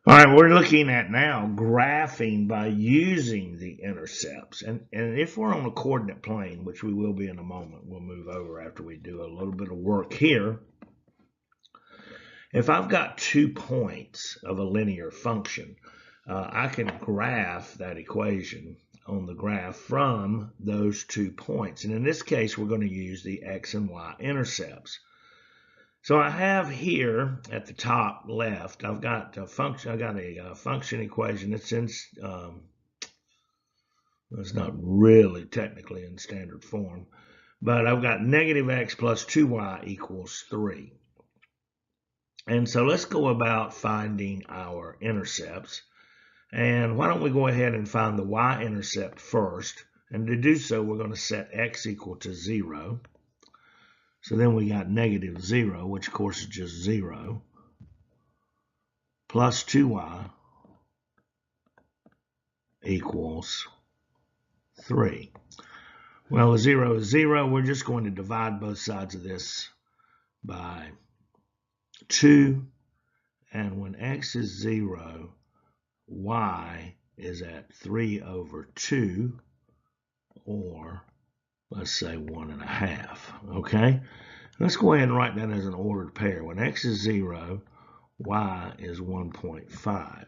All right, we're looking at now graphing by using the intercepts. And if we're on a coordinate plane, which we will be in a moment, we'll move over after we do a little bit of work here. If I've got 2 points of a linear function, I can graph that equation on the graph from those 2 points. And in this case, we're going to use the x and y intercepts. So I have here at the top left, I've got a function equation. It's it's not really technically in standard form, but I've got negative x plus 2y equals 3. And so let's go about finding our intercepts. And why don't we go ahead and find the y-intercept first. And to do so, we're going to set x equal to 0. So then we got negative 0, which of course is just 0, plus 2y equals 3. Well, 0 is 0. We're just going to divide both sides of this by 2. And when x is 0, y is at 3 over 2, or let's say 1.5, okay? Let's go ahead and write that as an ordered pair. When x is 0, y is 1.5.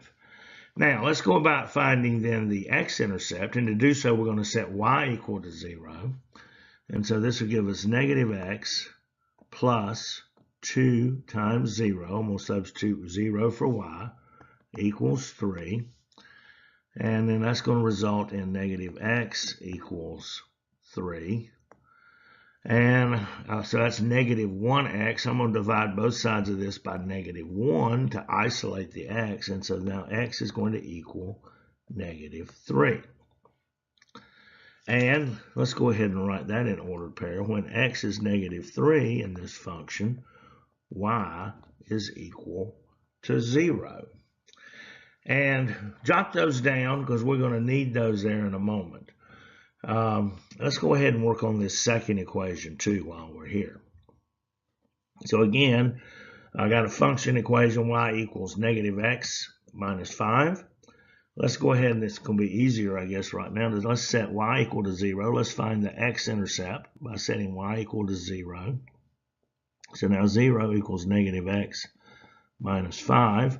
Now, let's go about finding then the x-intercept, and to do so, we're going to set y equal to 0. And so this will give us negative x plus 2 times 0, and we'll substitute 0 for y, equals 3. And then that's going to result in negative x equals 3. And so that's negative 1x. I'm going to divide both sides of this by negative 1 to isolate the x. And so now x is going to equal negative 3. And let's go ahead and write that in ordered pair. When x is negative 3 in this function, y is equal to 0. And jot those down because we're going to need those there in a moment. Let's go ahead and work on this second equation too while we're here. So again, I got a function equation y equals negative x minus 5. Let's go ahead, and it's going to be easier, I guess, right now. Let's set y equal to 0. Let's find the x-intercept by setting y equal to 0. So now 0 equals negative x minus 5.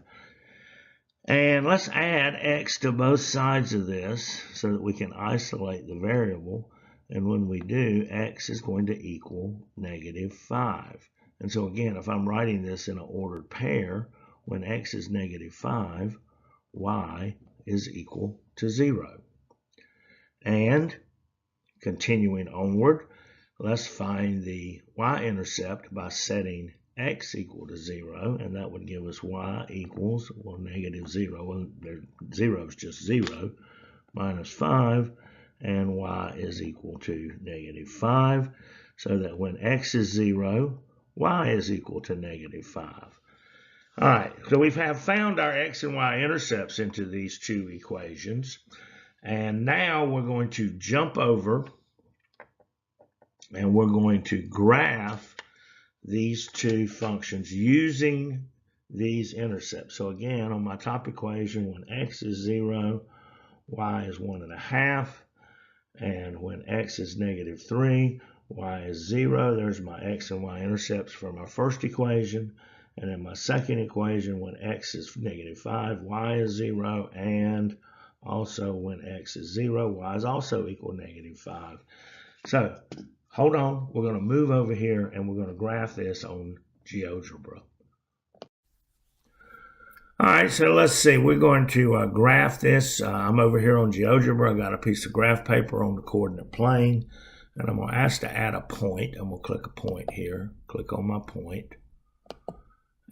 And let's add x to both sides of this so that we can isolate the variable. And when we do, x is going to equal negative 5. And so again, if I'm writing this in an ordered pair, when x is negative 5, y is equal to 0. And continuing onward, let's find the y-intercept by setting x equal to 0, and that would give us y equals, well, negative 0. Well, 0 is just 0, minus 5, and y is equal to negative 5, so that when x is 0, y is equal to negative 5. All right, so we have found our x and y intercepts into these two equations, and now we're going to jump over and we're going to graph these two functions using these intercepts. So again, on my top equation, when x is 0, y is 1.5, and when x is negative 3, y is 0. There's my x and y intercepts for my first equation. And in my second equation, when x is negative 5, y is 0, and also when x is 0, y is also equal to negative 5. So hold on, we're going to move over here and we're going to graph this on GeoGebra. All right, so let's see. We're going to graph this. I'm over here on GeoGebra. I got a piece of graph paper on the coordinate plane, and I'm going to ask to add a point. I'm going to click a point here. Click on my point.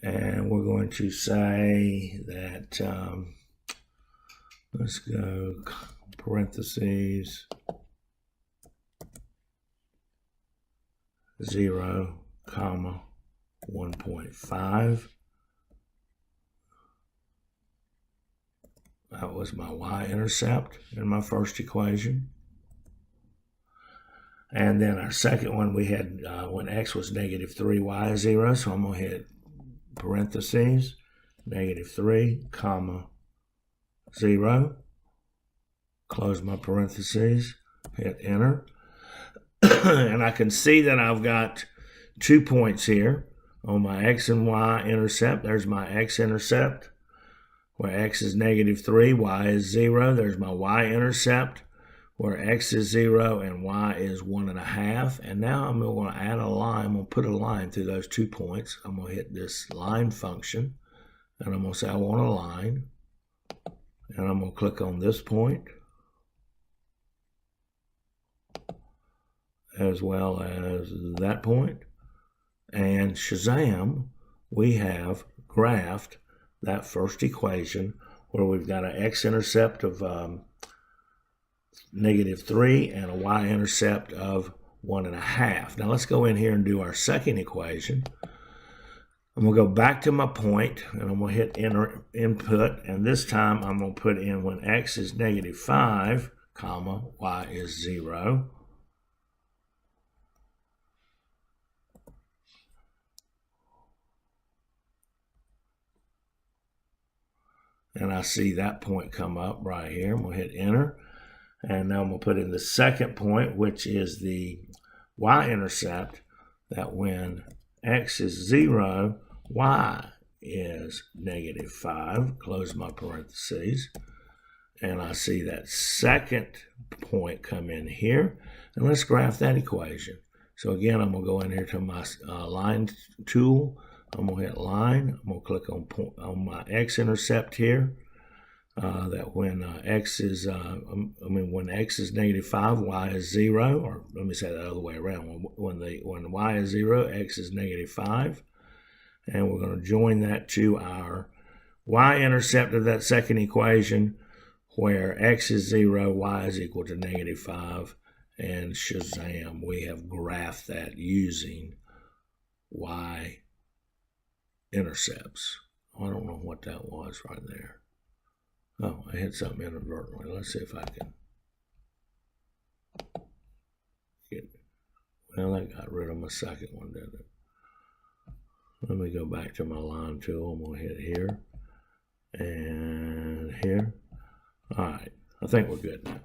And we're going to say that, let's go parentheses, 0, 1.5. That was my y-intercept in my first equation. And then our second one, we had when x was negative 3, y is 0. So I'm going to hit parentheses, -3, comma, 0. Close my parentheses, hit enter. And I can see that I've got 2 points here on my x and y intercept. There's my x-intercept, where x is -3, y is 0. There's my y-intercept, where x is 0 and y is 1.5. And now I'm going to add a line. I'm going to put a line through those 2 points. I'm going to hit this line function, and I'm going to say I want a line. And I'm going to click on this point, as well as that point. And Shazam, we have graphed that first equation where we've got an x-intercept of -3 and a y-intercept of 1.5. Now let's go in here and do our second equation. I'm going to go back to my point, and I'm going to hit enter input, and this time I'm going to put in when x is -5, comma, y is 0. And I see that point come up right here. I'm going to hit enter. And now I'm going to put in the second point, which is the y-intercept, that when x is 0, y is -5. Close my parentheses. And I see that second point come in here. And let's graph that equation. So again, I'm going to go in here to my line tool. I'm going to hit line. I'm going to click on my x-intercept here. That when x is, when x is -5, y is 0. Or let me say that the other way around. When y is 0, x is -5. And we're going to join that to our y-intercept of that second equation, where x is 0, y is equal to -5. And Shazam, we have graphed that using y-intercepts. I don't know what that was right there. Oh, I hit something inadvertently. Let's see if I can get it. Well, that got rid of my second one, didn't it? Let me go back to my line tool. I'm going to hit here and here. All right, I think we're good now.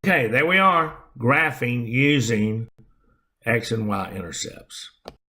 Okay, there we are, graphing using x and y intercepts.